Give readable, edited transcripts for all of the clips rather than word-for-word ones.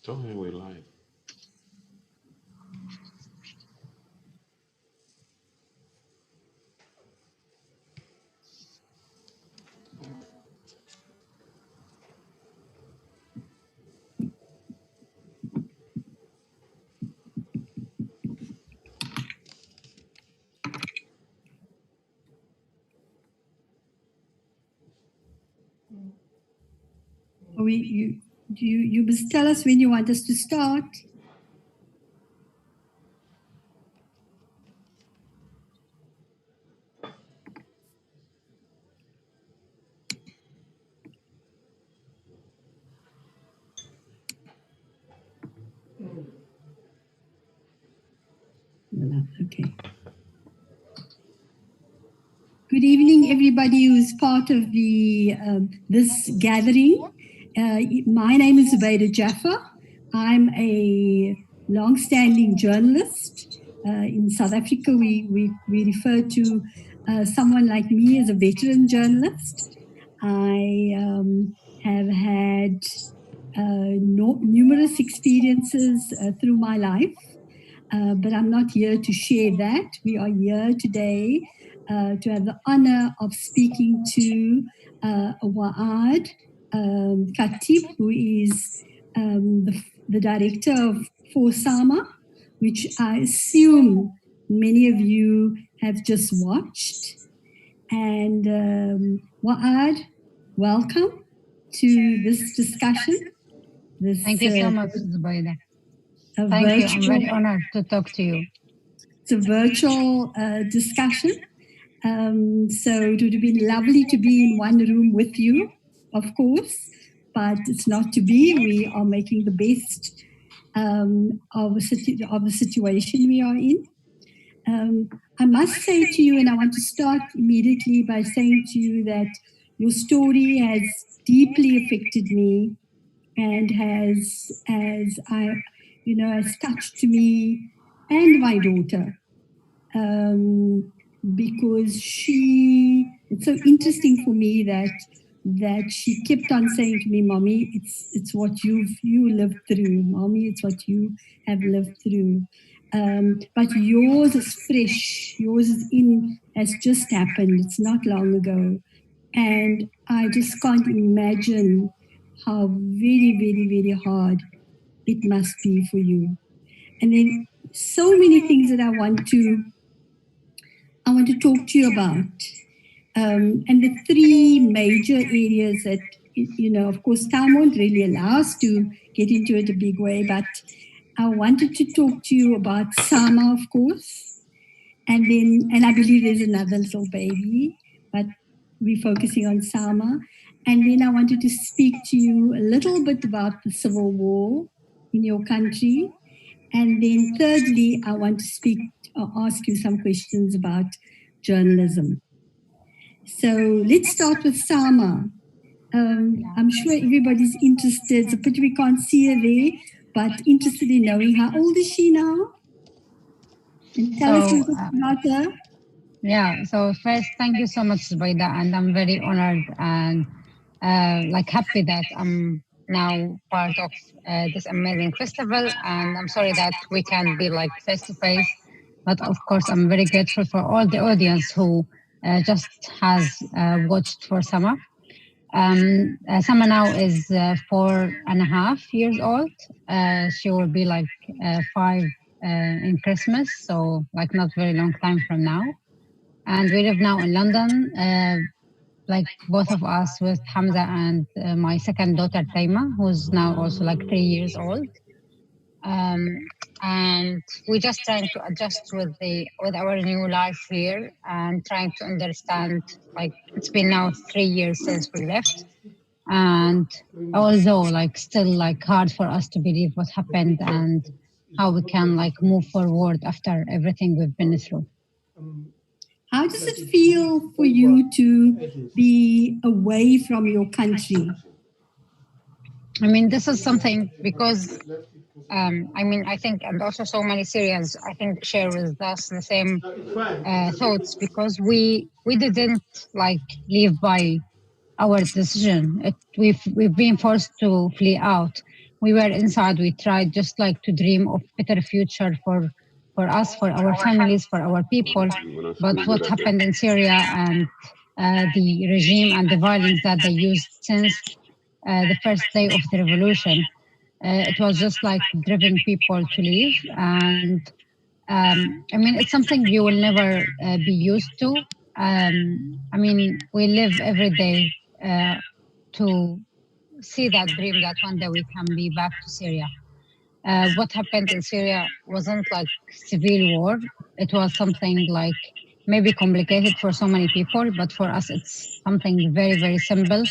Tell me we live. You must tell us when you want us to start. Okay. Good evening, everybody who's part of the this gathering. My name is Zubaydah Jaffa. I'm a long-standing journalist. In South Africa, we refer to someone like me as a veteran journalist. I have had numerous experiences through my life, but I'm not here to share that. We are here today to have the honor of speaking to Waad al-Kateab, who is the director of For Sama, which I assume many of you have just watched. And Waad, welcome to this discussion. Thank you so much, Zubaydah. Thank you. I'm very honored to talk to you. It's a virtual discussion. So it would have been lovely to be in one room with you, of course, but it's not to be. We are making the best of the situation we are in. I must say to you, and I want to start immediately by saying to you that your story has deeply affected me and has touched me and my daughter. Because it's so interesting for me that she kept on saying to me, "Mommy, it's what you lived through. Mommy, it's what you have lived through." But yours is fresh. Yours has just happened. It's not long ago, and I just can't imagine how very, very, very hard it must be for you. And then so many things that I want to talk to you about. And the three major areas that, of course, time won't really allow us to get into it a big way, but I wanted to talk to you about Sama, of course. And I believe there's another little baby, but we're focusing on Sama. And then I wanted to speak to you a little bit about the civil war in your country. And then thirdly, I want to ask you some questions about journalism. So let's start with Sama. I'm sure everybody's interested. It's a pity we can't see her there, but interested in knowing how old is she now? And tell us a little bit about her. Yeah, so first, thank you so much, Zubaydah, and I'm very honored and happy that I'm now part of this amazing festival, and I'm sorry that we can't be face to face, but of course I'm very grateful for all the audience who just has watched for Sama. Sama now is 4.5 years old. She will be 5 in Christmas, so not very long time from now. And we live now in London, both of us with Hamza and my second daughter, Taima, who's now also 3 years old. And we're just trying to adjust with our new life here and trying to understand, it's been now 3 years since we left. And although still hard for us to believe what happened and how we can move forward after everything we've been through. How does it feel for you to be away from your country? I mean, this is something because, I think, and also so many Syrians, I think, share with us the same thoughts, because we didn't live by our decision. We've been forced to flee out. we were inside. We tried just like to dream of better future for us, for our families, for our people. But what happened in Syria and the regime and the violence that they used since the first day of the revolution, it was just like driving people to leave. And I mean, it's something you will never be used to. I mean, we live every day to see that dream that one day we can be back to Syria. What happened in Syria wasn't like civil war. It was something like maybe complicated for so many people, but for us, it's something very, very simple.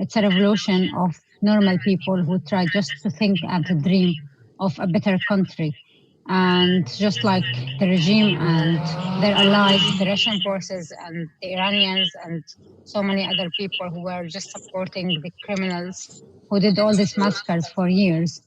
It's a revolution of normal people who try just to think and to dream of a better country. And just like the regime and their allies, the Russian forces and the Iranians and so many other people who were just supporting the criminals who did all these massacres for years.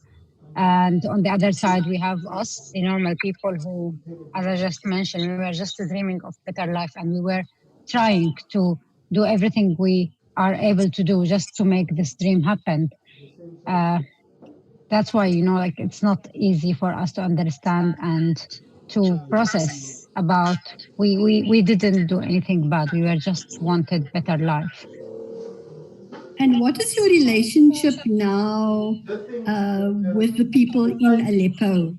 And on the other side, we have us, the normal people who, as I just mentioned, we were just dreaming of better life and we were trying to do everything we are able to do just to make this dream happen. That's why, like it's not easy for us to understand and to process about we didn't do anything bad. We were just wanted better life. And what is your relationship now with the people in Aleppo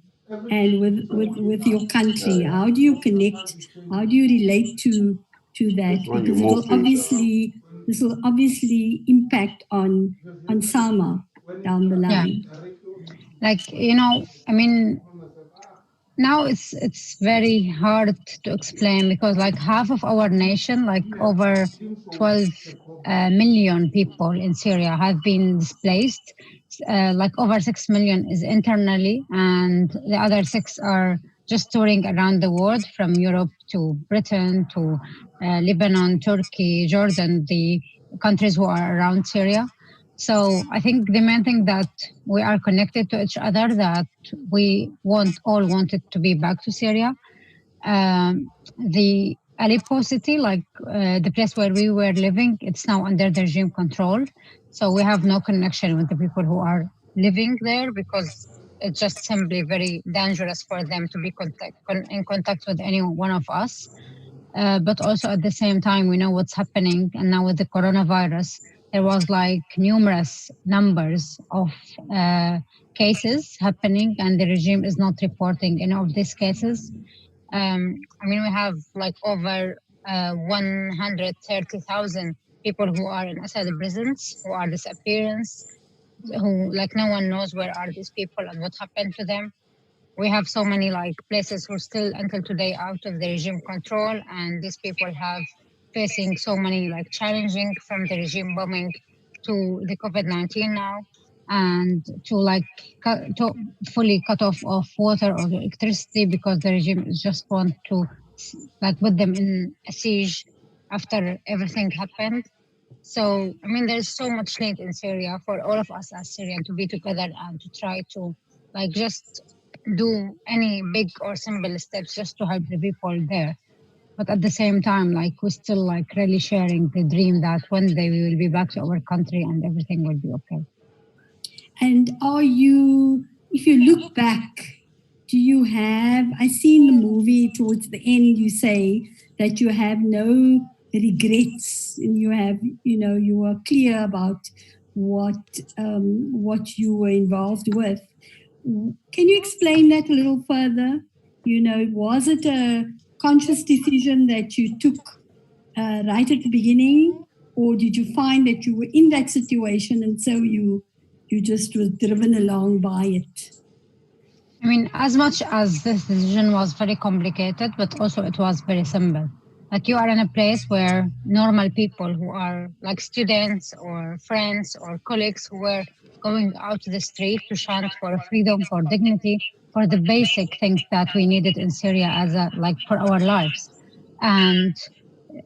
and with your country? How do you connect? How do you relate to that? Because this will obviously impact on Sama down the line. Yeah. Like, I mean, now it's very hard to explain because like half of our nation, like over 12 million people in Syria have been displaced. Like over 6 million is internally and the other 6 are just touring around the world from Europe to Britain to Lebanon, Turkey, Jordan, the countries who are around Syria. So I think the main thing that we are connected to each other, that we all wanted to be back to Syria. The Aleppo city, like the place where we were living, it's now under the regime control. So we have no connection with the people who are living there because it's just simply very dangerous for them to be in contact with any one of us. But also at the same time, we know what's happening. And now with the coronavirus, there was like numerous numbers of cases happening and the regime is not reporting any of these cases. I mean, we have like over 130,000 people who are in asylum prisons, who are disappearance, who like no one knows where are these people and what happened to them. We have so many like places who are still until today out of the regime control, and these people have facing so many like challenging from the regime bombing to the COVID-19 now, and to like to fully cut off of water or electricity because the regime just want to like put them in a siege after everything happened. So I mean, there's so much need in Syria for all of us as Syrian to be together and to try to like just do any big or simple steps just to help the people there. But at the same time, like we're still like really sharing the dream that one day we will be back to our country and everything will be okay. And if you look back, do you have, I see in the movie towards the end, you say that you have no regrets and you are clear about what you were involved with. Can you explain that a little further? Was it a conscious decision that you took right at the beginning, or did you find that you were in that situation and so you just was driven along by it? I mean, as much as this decision was very complicated, but also it was very simple. Like you are in a place where normal people who are like students or friends or colleagues who were going out to the street to chant for freedom, for dignity, for the basic things that we needed in Syria as like for our lives. And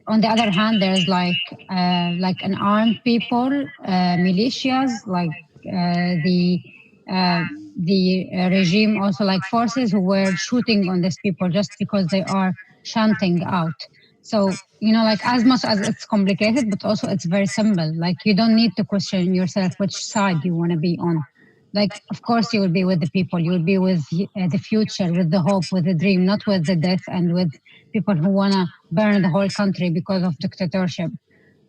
on the other hand, there's like an armed people, militias, like the regime also like forces who were shooting on these people just because they are chanting out. So like as much as it's complicated, but also it's very simple. Like you don't need to question yourself which side you want to be on. like, of course, you will be with the people, you will be with the future, with the hope, with the dream, not with the death and with people who want to burn the whole country because of dictatorship.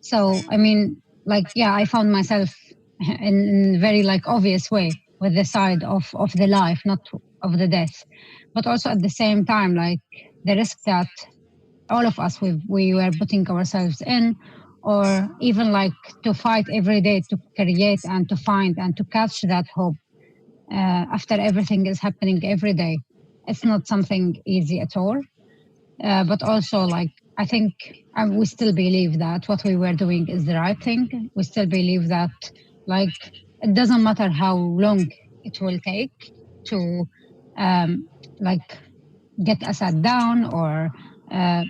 So, I mean, like, yeah, I found myself in very like obvious way with the side of the life, not of the death. But also at the same time, like the risk that all of us we were putting ourselves in, or even like to fight every day to create and to find and to catch that hope after everything is happening every day. It's not something easy at all. But also, like, I think we still believe that what we were doing is the right thing. We still believe that, like, it doesn't matter how long it will take to, like, get Assad down, or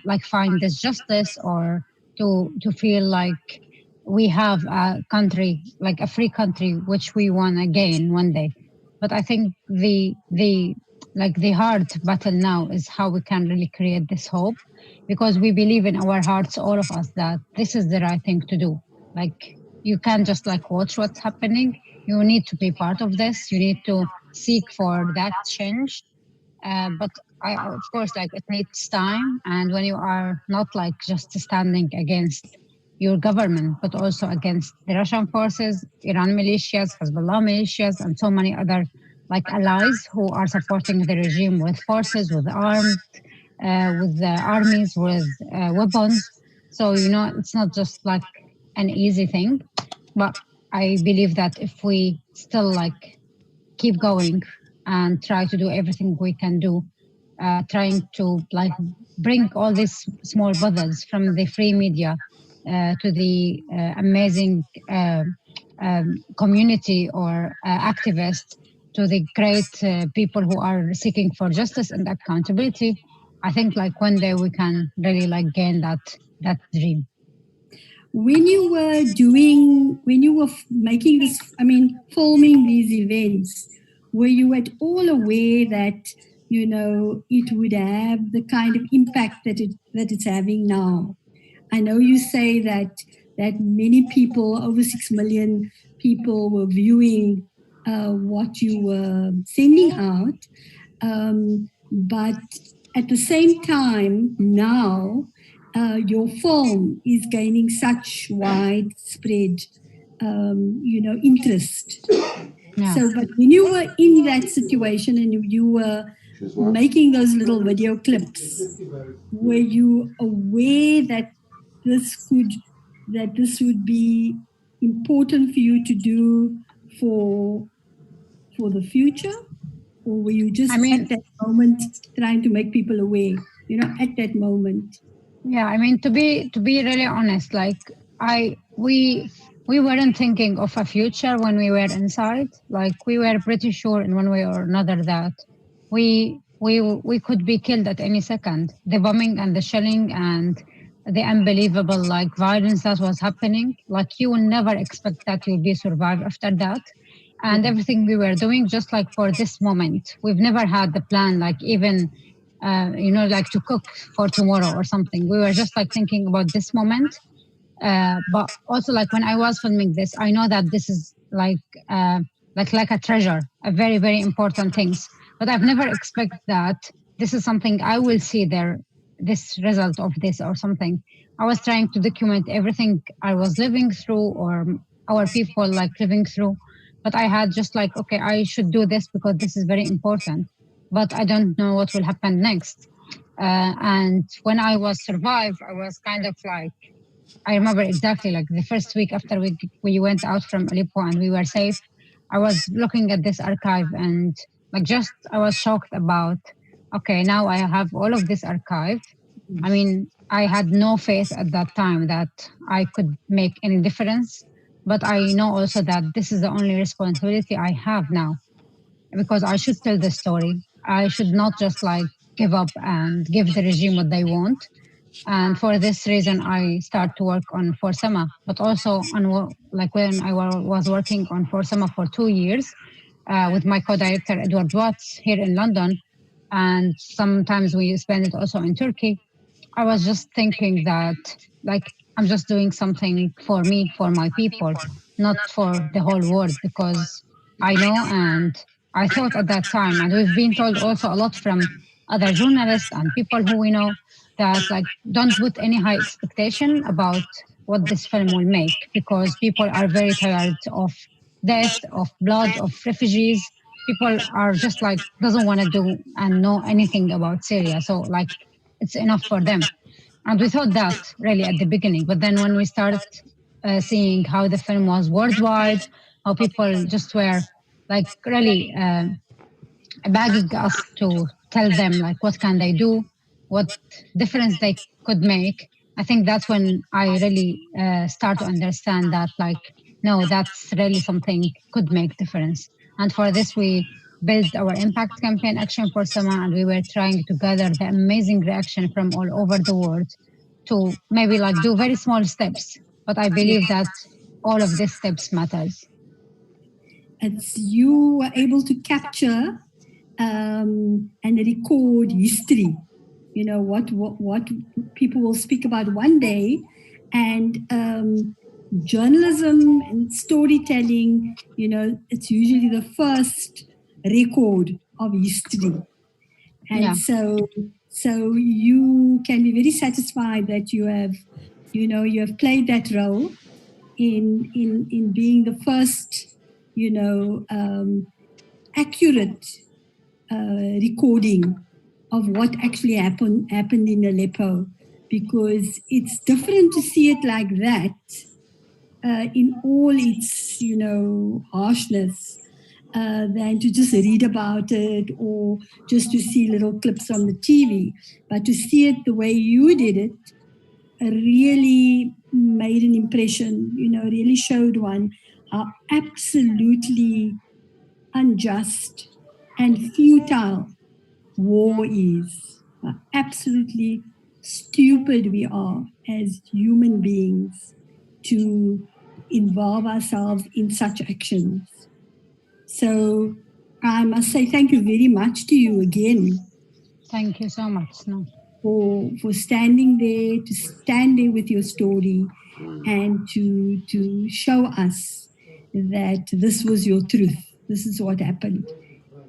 like find this justice, or to feel like we have a country, like a free country, which we want to gain one day. But I think the like the hard battle now is how we can really create this hope, because we believe in our hearts, all of us, that this is the right thing to do. Like, you can't just like watch what's happening. You need to be part of this. You need to seek for that change. But of course, like, it needs time. And when you are not like just standing against your government, but also against the Russian forces, Iran militias, Hezbollah militias, and so many other like allies who are supporting the regime with forces, with armed, with armies, with weapons. So, you know, it's not just like an easy thing. But I believe that if we still like keep going and try to do everything we can do, trying to like bring all these small brothers from the free media to the amazing community or activists, to the great people who are seeking for justice and accountability. I think like one day we can really like gain that dream. When you were making this, I mean, filming these events, were you at all aware that, you know, it would have the kind of impact that it's having now? I know you say that many people, over 6 million people, were viewing what you were sending out, but at the same time now, your film is gaining such widespread, interest. Yeah. So, but when you were in that situation and you were making those little video clips, were you aware that this would be important for you to do for the future? Or were you just I mean, at that moment trying to make people aware, at that moment? yeah, I mean, to be really honest, like we weren't thinking of a future when we were inside. Like, we were pretty sure in one way or another that we could be killed at any second. The bombing and the shelling and the unbelievable like violence that was happening, like, you will never expect that you'll be survive after that. And everything we were doing just like for this moment. We've never had the plan, like, even like to cook for tomorrow or something. We were just like thinking about this moment. But also, like, when I was filming this, I know that this is like a treasure, a very, very important things. But I've never expected that this is something I will see there, this result of this or something. I was trying to document everything I was living through, or our people like living through. But I had just like, okay, I should do this because this is very important. But I don't know what will happen next. And when I was survived, I was kind of like, I remember exactly like the first week after we went out from Aleppo and we were safe. I was looking at this archive and like just I was shocked about, okay, now I have all of this archive. I mean, I had no faith at that time that I could make any difference, but I know also that this is the only responsibility I have now, because I should tell the story. I should not just like give up and give the regime what they want. And for this reason, I start to work on Forsema, but also on like when I was working on Forsema for 2 years with my co-director Edward Watts here in London, and sometimes we spend it also in Turkey. I was just thinking that, like, I'm just doing something for me, for my people, not for the whole world, because I know, and I thought at that time, and we've been told also a lot from other journalists and people who we know that like don't put any high expectation about what this film will make because people are very tired of death, of blood, of refugees. People are just like doesn't want to do and know anything about Syria, so like it's enough for them. And we thought that really at the beginning, but then when we started seeing how the film was worldwide, how people just were like really begging us to tell them like what can they do, what difference they could make. I think that's when I really start to understand that like no, that's really something could make difference. And for this we built our impact campaign Action for Sama, and we were trying to gather the amazing reaction from all over the world to maybe like do very small steps. But I believe that all of these steps matters. It's you were able to capture and record history. You know what people will speak about one day, and journalism and storytelling. You know, it's usually the first record of history, and Yeah. so you can be very satisfied that you have, you have played that role in being the first, accurate recording of what actually happened in Aleppo, because it's different to see it like that in all its harshness than to just read about it or just to see little clips on the TV. But to see it the way you did it really made an impression, really showed one how absolutely unjust and futile war is. How absolutely stupid we are as human beings to involve ourselves in such actions. So I must say thank you very much to you again. Thank you so much. No. For standing there, to stand there with your story and to show us that this was your truth. This is what happened.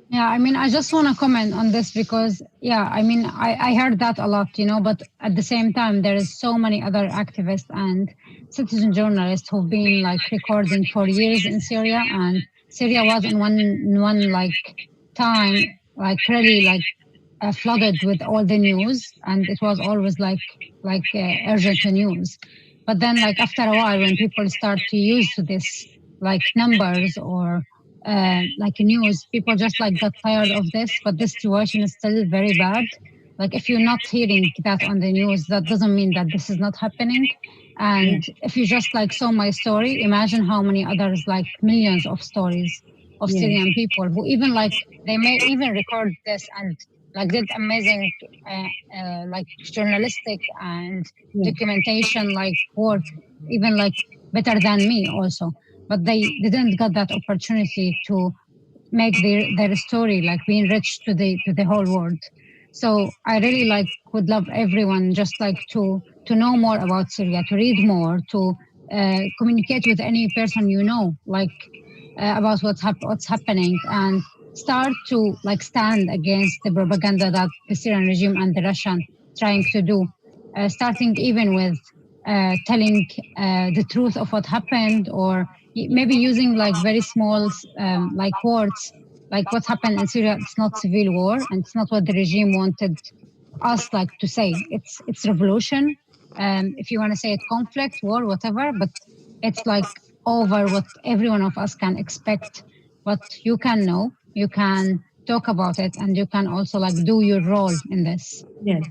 Yeah, I mean, I just want to comment on this because, yeah, I mean, I heard that a lot, but at the same time, there is so many other activists and citizen journalists who've been like recording for years in Syria, and Syria was in one like time, like really like flooded with all the news, and it was always like urgent news. But then, like after a while, when people start to use this like numbers or like news, people just like got tired of this. But this situation is still very bad. Like if you're not hearing that on the news, that doesn't mean that this is not happening. And if you just like saw my story, imagine how many others, like millions of stories of Syrian people who even like they may even record this and like did amazing like journalistic and documentation like work, even like better than me also, but they didn't get that opportunity to make their story like be enriched to the whole world. So I really like would love everyone just like to know more about Syria, to read more, to communicate with any person like about what's happening, and start to like stand against the propaganda that the Syrian regime and the Russian trying to do, starting even with telling the truth of what happened, or maybe using like very small like words, like what's happened in Syria. It's not civil war, and it's not what the regime wanted us like to say. It's revolution. If you want to say it, conflict, war, whatever, but it's like over what every one of us can expect. But you can know, you can talk about it, and you can also like do your role in this. Yes.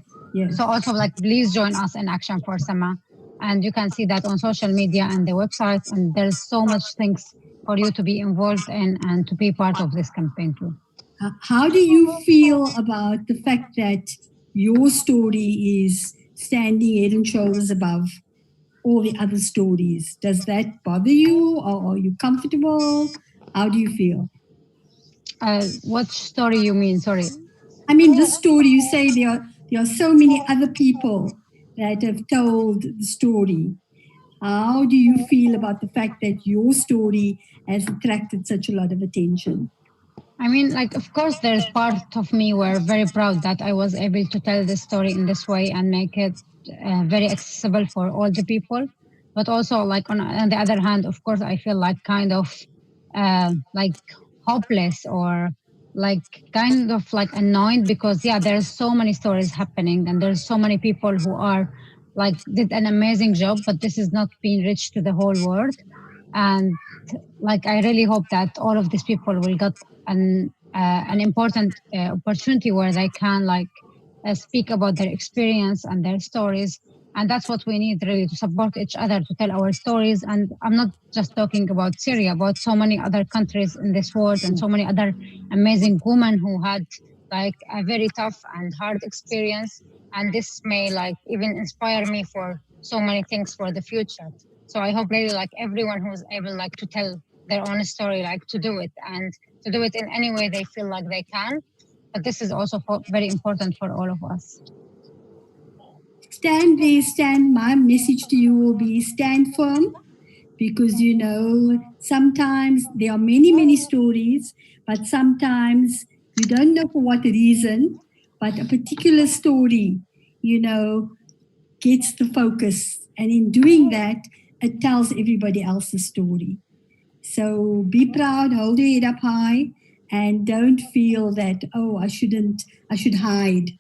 So also like please join us in Action for Sama, and you can see that on social media and the website, and there's so much things for you to be involved in and to be part of this campaign too. How do you feel about the fact that your story is standing head and shoulders above all the other stories? Does that bother you, or are you comfortable? How do you feel? What story you mean? Sorry. I mean, this story, you say there are so many other people that have told the story. How do you feel about the fact that your story has attracted such a lot of attention? I mean, like, of course, there's part of me where very proud that I was able to tell this story in this way and make it very accessible for all the people. But also, like, on the other hand, of course, I feel like kind of like hopeless or like kind of like annoyed because, yeah, there's so many stories happening and there's so many people who are like did an amazing job, but this is not being reached to the whole world. And like I really hope that all of these people will get an important opportunity where they can like speak about their experience and their stories, and that's what we need really to support each other to tell our stories. And I'm not just talking about Syria, about so many other countries in this world and so many other amazing women who had like a very tough and hard experience, and this may like even inspire me for so many things for the future. So I hope really like everyone who's able like to tell their own story, like to do it and to do it in any way they feel like they can. But this is also very important for all of us. Stand there, stand. My message to you will be stand firm, because you know sometimes there are many, many stories, but sometimes you don't know for what reason, but a particular story, you know, gets the focus. And in doing that, it tells everybody else's story. So be proud, hold your head up high, and don't feel that, oh, I should hide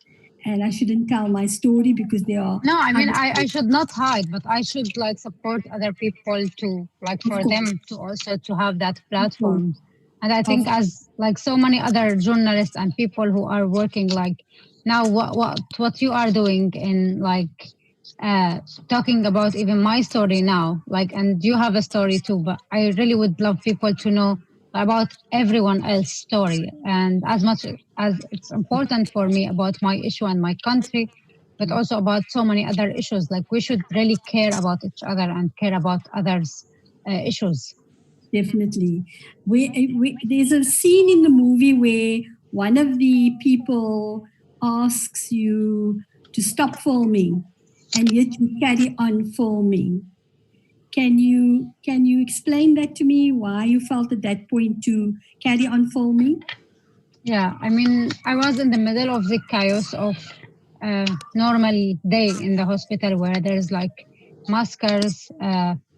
and I shouldn't tell my story because there are No, I mean other I stories. should not hide, but I should like support other people to like Of for course, them to also to have that of course, platform. And I of think as like so many other journalists and people who are working like now what you are doing in like uh talking about even my story now, like, and you have a story too, but I really would love people to know about everyone else's story. And as much as it's important for me about my issue and my country, but also about so many other issues. Like we should really care about each other and care about others' issues. definitely. There's a scene in the movie where one of the people asks you to stop filming, and yet you carry on filming. Can you explain that to me? Why you felt at that point to carry on filming? Yeah, I mean, I was in the middle of the chaos of a normal day in the hospital where there's like maskers,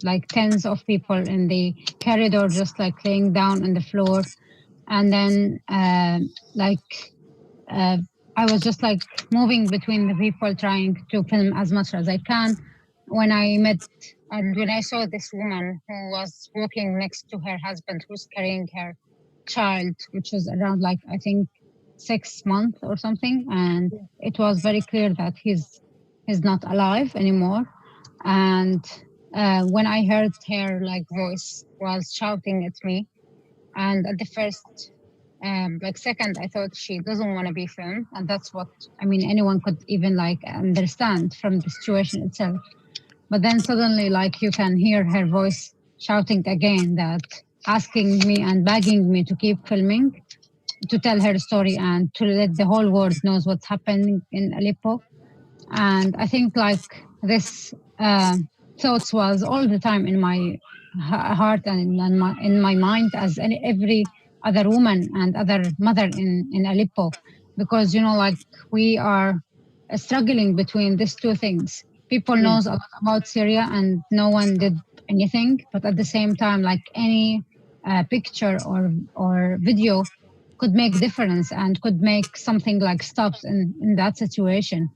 like tens of people in the corridor, just like laying down on the floor. And then, like, uh, I was just like moving between the people, trying to film as much as I can. When I met and when I saw this woman who was walking next to her husband, who's carrying her child, which was around like I think 6 months or something, and it was very clear that he's not alive anymore. And when I heard her like voice was shouting at me, and at the first like second, I thought she doesn't want to be filmed, and that's what I mean. Anyone could even like understand from the situation itself. But then suddenly, like you can hear her voice shouting again, that asking me and begging me to keep filming, to tell her story and to let the whole world knows what's happening in Aleppo. And I think like this thoughts was all the time in my heart and in my mind as every other woman and other mother in Aleppo, because you know like we are struggling between these two things. People Yeah, knows a lot about Syria and no one did anything, but at the same time like any picture or video could make difference and could make something like stops in that situation.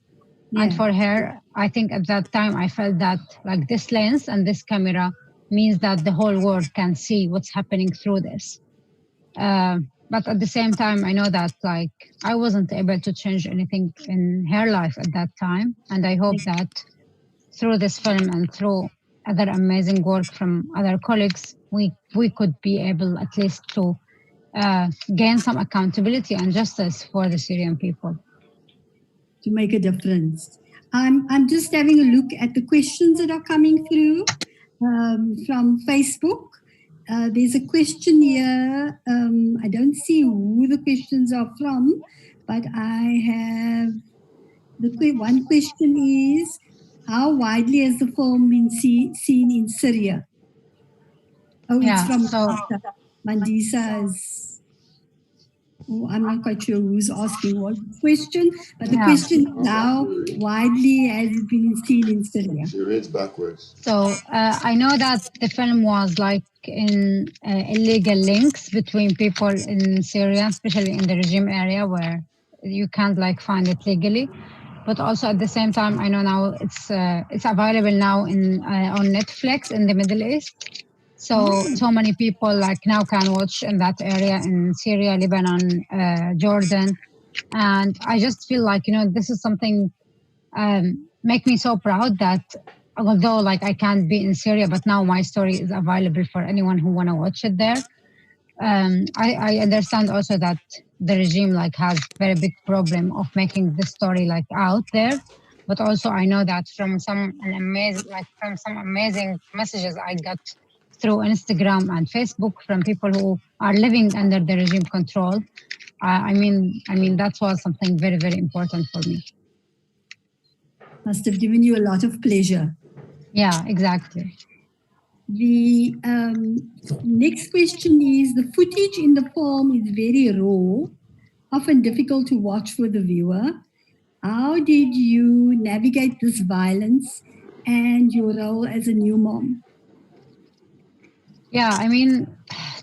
And yeah, for her, I think at that time I felt that like this lens and this camera means that the whole world can see what's happening through this. But at the same time, I know that like I wasn't able to change anything in her life at that time. And I hope yeah. that through this film and through other amazing work from other colleagues, we could be able at least to gain some accountability and justice for the Syrian people. To make a difference. I'm just having a look at the questions that are coming through from Facebook. There's a question here. I don't see who the questions are from, but I have one question is How widely has the film been seen in Syria? Oh, it's from Mandisa is. Oh, I'm not quite sure who's asking what question, but the question is how widely has it been seen in Syria? She reads backwards. So I know that the film was like in illegal links between people in Syria, especially in the regime area where you can't like find it legally. But also at the same time, I know now it's available now in on Netflix in the Middle East. So many people like now can watch in that area in Syria, Lebanon, Jordan, and I just feel like this is something make me so proud that although like I can't be in Syria, but now my story is available for anyone who want to watch it there. I understand also that the regime like has very big problem of making this story like out there, but also I know that from some amazing messages I got through Instagram and Facebook from people who are living under the regime control. I mean that was something very, very important for me. Must have given you a lot of pleasure. Yeah, exactly. The next question is, the footage in the film is very raw, often difficult to watch for the viewer. How did you navigate this violence and your role as a new mom? Yeah, I mean,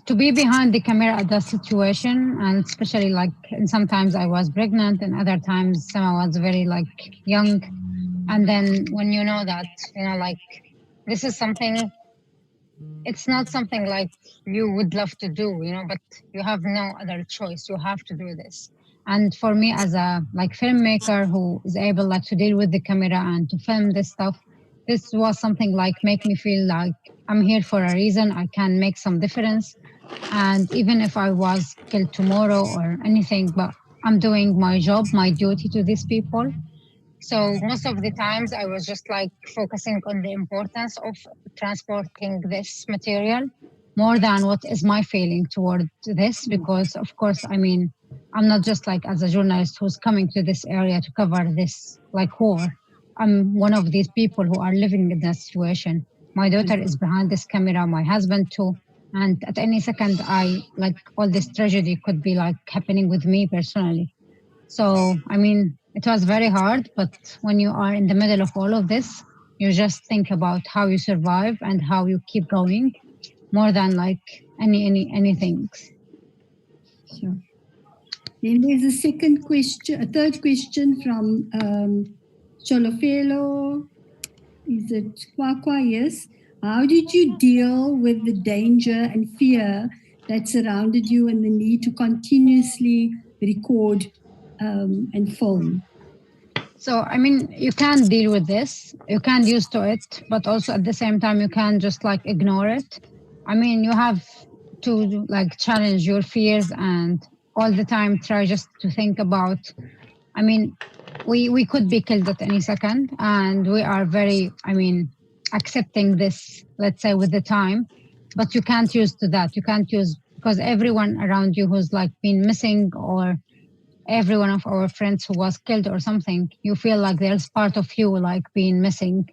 to be behind the camera at that situation, and especially like, and sometimes I was pregnant, and other times I was very like young, and then when you know that, like this is something, it's not something like you would love to do, but you have no other choice. You have to do this. And for me, as a like filmmaker who is able like to deal with the camera and to film this stuff, this was something like make me feel like I'm here for a reason. I can make some difference. And even if I was killed tomorrow or anything, but I'm doing my job, my duty to these people. So most of the times I was just like focusing on the importance of transporting this material more than what is my feeling toward this, because of course, I mean, I'm not just like as a journalist who's coming to this area to cover this like war. I'm one of these people who are living in that situation. My daughter is behind this camera, my husband too. And at any second, I like all this tragedy could be like happening with me personally. So, I mean, it was very hard, but when you are in the middle of all of this, you just think about how you survive and how you keep going more than like anything. Sure. Then there's a third question from Cholofelo. Is it Kwakwa? Yes. How did you deal with the danger and fear that surrounded you and the need to continuously record and film? So, I mean, you can deal with this, you can used to it, but also at the same time, you can just like ignore it. I mean, you have to like challenge your fears and all the time try just to think about, I mean, we could be killed at any second, and we are very, I mean, accepting this, let's say, with the time, but you can't use to that. You can't use, because everyone around you who's like been missing, or every one of our friends who was killed or something, you feel like there's part of you like being missing.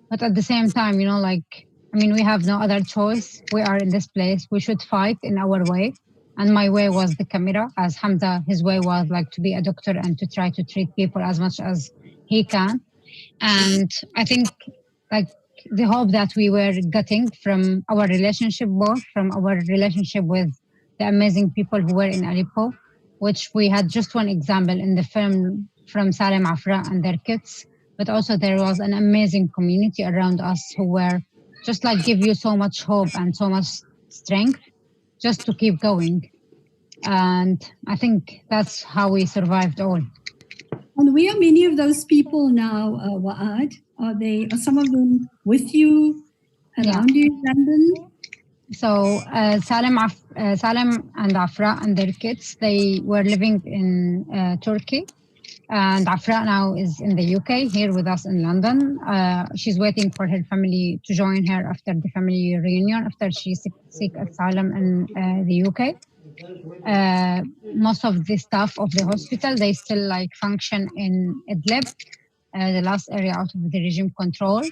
But at the same time, like, I mean, we have no other choice. We are in this place. We should fight in our way. And my way was the camera, as Hamza, his way was like to be a doctor and to try to treat people as much as he can. And I think like the hope that we were getting from our relationship, both from our relationship with the amazing people who were in Aleppo, which we had just one example in the film from Salem Afra and their kids, but also there was an amazing community around us who were just like give you so much hope and so much strength just to keep going. And I think that's how we survived all. And where are many of those people now, Waad? Are some of them with you, around you in London? So Salem and Afra and their kids, they were living in Turkey. And Afra now is in the UK, here with us in London. She's waiting for her family to join her after the family reunion, after she seek asylum in the UK. Most of the staff of the hospital, they still like function in Idlib. the last area out of the regime control.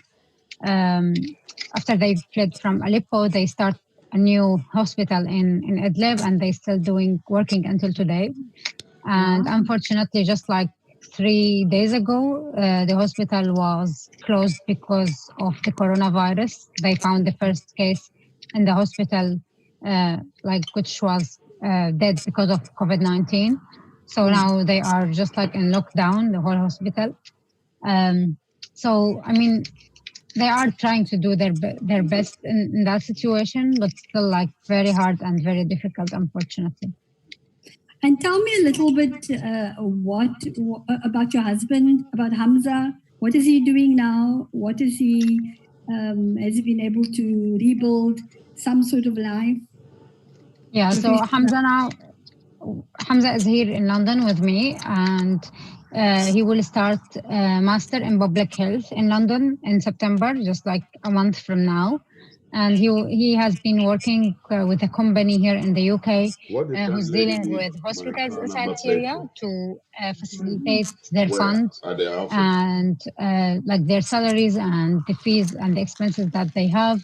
After they fled from Aleppo, they start a new hospital in Idlib, and they still working until today. And unfortunately, just like 3 days ago, the hospital was closed because of the coronavirus. They found the first case in the hospital, which was dead because of COVID-19. So now they are just like in lockdown, the whole hospital. So, I mean, they are trying to do their best in that situation, but still like very hard and very difficult, unfortunately. And tell me a little bit about your husband, about Hamza. What is he doing now? What is he? Has he been able to rebuild some sort of life? Yeah, so Hamza is here in London with me, and he will start a master in public health in London in September, just like a month from now. And he has been working with a company here in the UK who's dealing with hospitals inside Syria to facilitate their funds and like their salaries and the fees and the expenses that they have.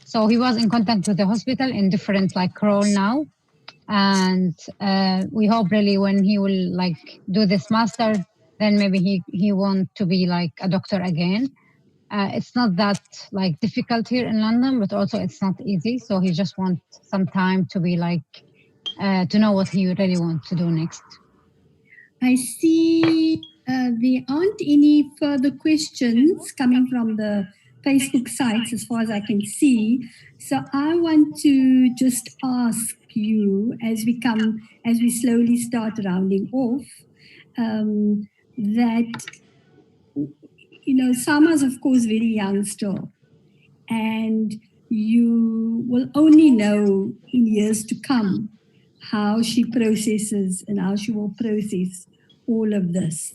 So he was in contact with the hospital in different like role now. And we hope really when he will like do this master, then maybe he want to be like a doctor again. It's not that like difficult here in London, but also it's not easy. So he just wants some time to be like to know what he really wants to do next. I see there aren't any further questions coming from the Facebook sites as far as I can see. So I want to just ask you as we slowly start rounding off, that, you know, Sama's of course very young still, and you will only know in years to come how she processes and how she will process all of this.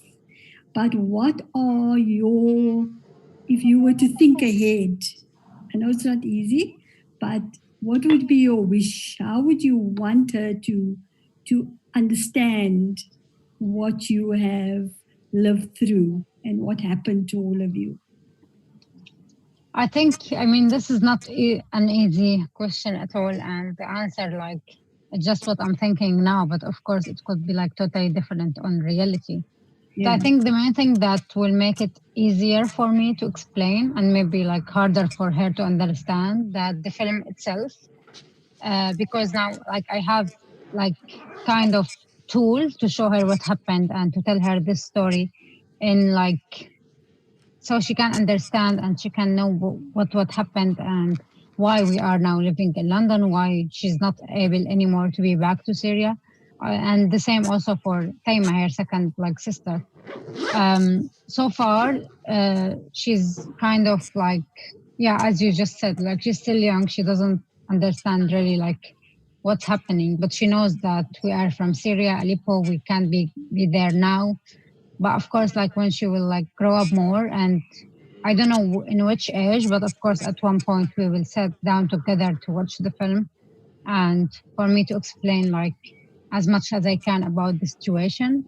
But what are if you were to think ahead, I know it's not easy, but what would be your wish? How would you want her to understand what you have lived through and what happened to all of you? I mean, this is not an easy question at all. And the answer, like, just what I'm thinking now, but of course it could be like totally different on reality. Yeah. So I think the main thing that will make it easier for me to explain and maybe like harder for her to understand that the film itself, because now like I have like kind of tool to show her what happened and to tell her this story in like, so she can understand and she can know what happened and why we are now living in London, why she's not able anymore to be back to Syria. And the same also for Taima, her second like sister. So far, she's kind of like, yeah, as you just said, like she's still young. She doesn't understand really like what's happening, but she knows that we are from Syria, Aleppo. We can't be there now. But of course, like when she will like grow up more, and I don't know in which age, but of course at one point we will sit down together to watch the film and for me to explain like as much as I can about the situation.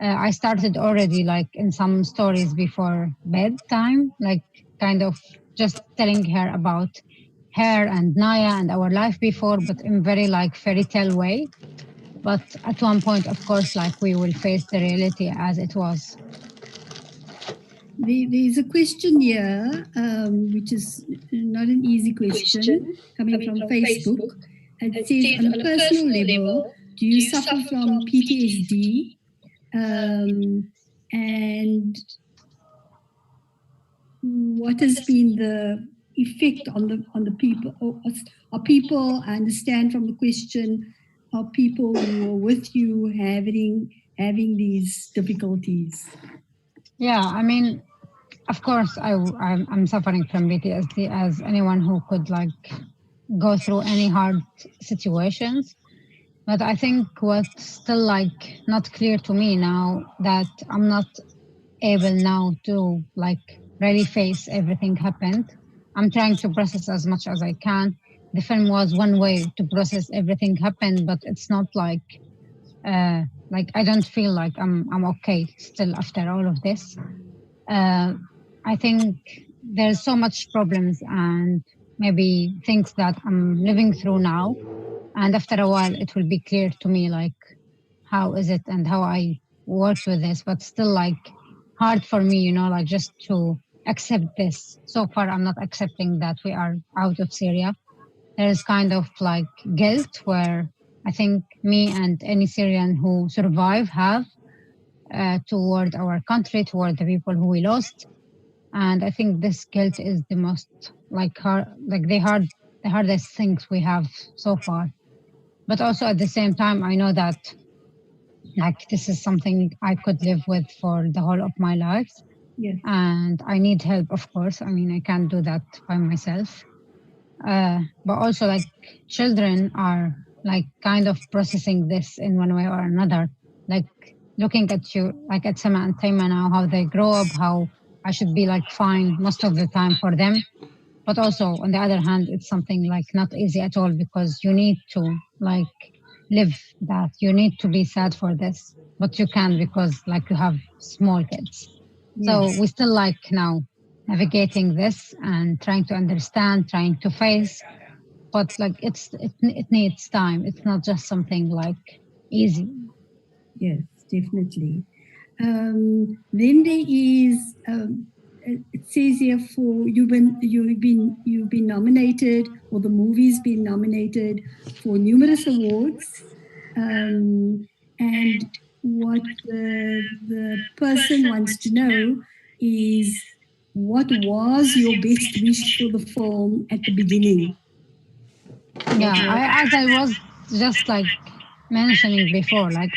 I started already like in some stories before bedtime, like kind of just telling her about her and Naya and our life before, but in very like fairy tale way. But at one point, of course, like we will face the reality as it was. There's a question here, which is not an easy question, coming from Facebook. It says, on a personal level, do you suffer from PTSD? And what has been the effect on the people? Are people, I understand from the question, are people who are with you having these difficulties? Yeah, I mean, of course, I'm suffering from PTSD as anyone who could like go through any hard situations. But I think what's still like not clear to me now that I'm not able now to like really face everything happened. I'm trying to process as much as I can. The film was one way to process everything happened, but it's not like I don't feel like I'm okay still after all of this. I think there's so much problems and maybe things that I'm living through now. And after a while, it will be clear to me, like, how is it and how I worked with this, but still, like, hard for me, like, just to accept this. So far, I'm not accepting that we are out of Syria. There is kind of like guilt where I think me and any Syrian who survive have toward our country, toward the people who we lost. And I think this guilt is the most the hardest things we have so far. But also at the same time, I know that like this is something I could live with for the whole of my life. Yes. And I need help, of course. I mean, I can't do that by myself. But also, like, children are like kind of processing this in one way or another. Like looking at you, like at Sama and Taima now, how they grow up, how I should be like fine most of the time for them. But also, on the other hand, it's something like not easy at all because you need to like live that. You need to be sad for this, but you can't because like you have small kids. So Yes. we still like now navigating this and trying to understand, trying to face, but like it needs time. It's not just something like easy. Yes, definitely. Then there is it says here for you've been nominated, or the movie's been nominated for numerous awards, and what the person wants to know is what was your best wish for the film at the beginning? What Yeah, was, as I was just like mentioning before, like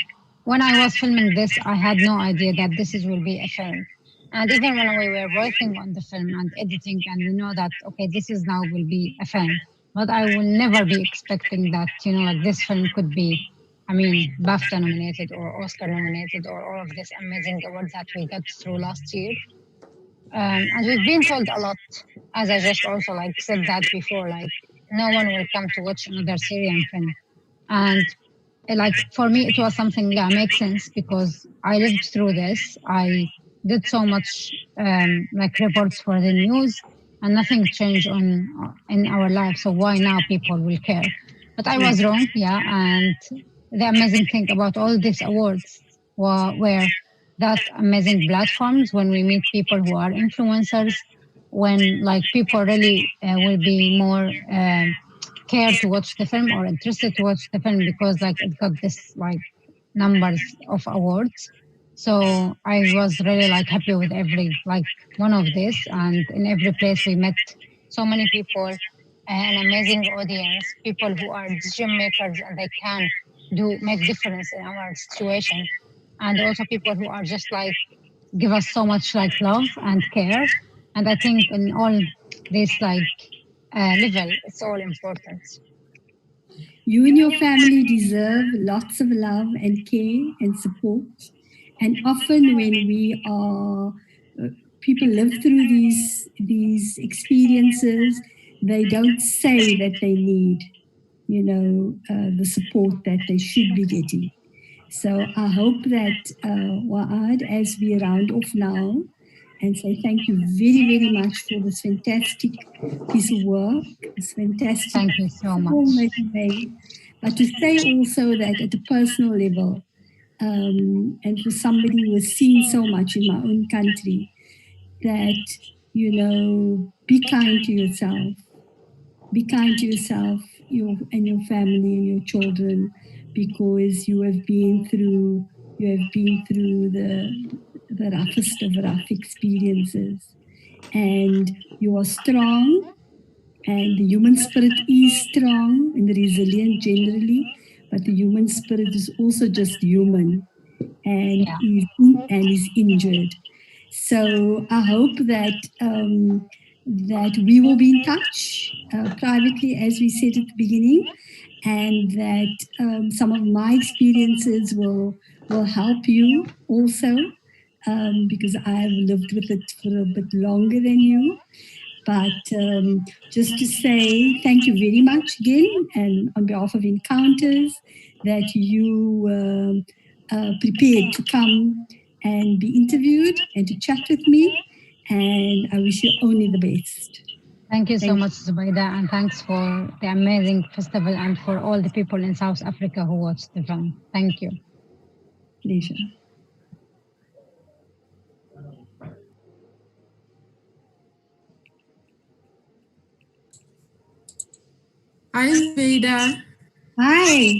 when I was filming this, I had no idea that will be a film. And even when we were working on the film and editing, and we know that okay, this is now will be a film, but I will never be expecting that like this film could be, I mean, BAFTA nominated or Oscar nominated or all of this amazing awards that we got through last year. And we've been told a lot, as I just also like said that before, like no one will come to watch another Syrian film. And like for me, it was something that makes sense because I lived through this. I did so much like reports for the news, and nothing changed on in our life. So why now people will care? But I was wrong, yeah. And the amazing thing about all these awards were that amazing platforms when we meet people who are influencers, when like people really will be more care to watch the film or interested to watch the film because like it got this like numbers of awards. So I was really like happy with every like one of this, and in every place we met so many people, an amazing audience, people who are decision makers and they can do make difference in our situation, and also people who are just like give us so much like love and care. And I think in all this like level, it's all important. you and your family deserve lots of love and care and support. And often, when we are people live through these experiences, they don't say that they need, the support that they should be getting. So I hope that Waad, as we round off now, and say thank you very, very much for this fantastic piece of work, this fantastic Thank you so film much. that you made. But to say also that at a personal level, and for somebody who has seen so much in my own country, that, be kind to yourself. Be kind to yourself and your family and your children, because you have been through the roughest of rough experiences, and you are strong, and the human spirit is strong and resilient generally, but the human spirit is also just human, and Yeah. is injured. So I hope that we will be in touch privately, as we said at the beginning, and that some of my experiences will help you also, because I've lived with it for a bit longer than you. But just to say thank you very much again, and on behalf of Encounters, that you prepared to come and be interviewed and to chat with me. And I wish you only the best. Thank you so much, Zubaida, and thanks for the amazing festival and for all the people in South Africa who watched the film. Thank you. Pleasure. Hi, Zubaida. Hi.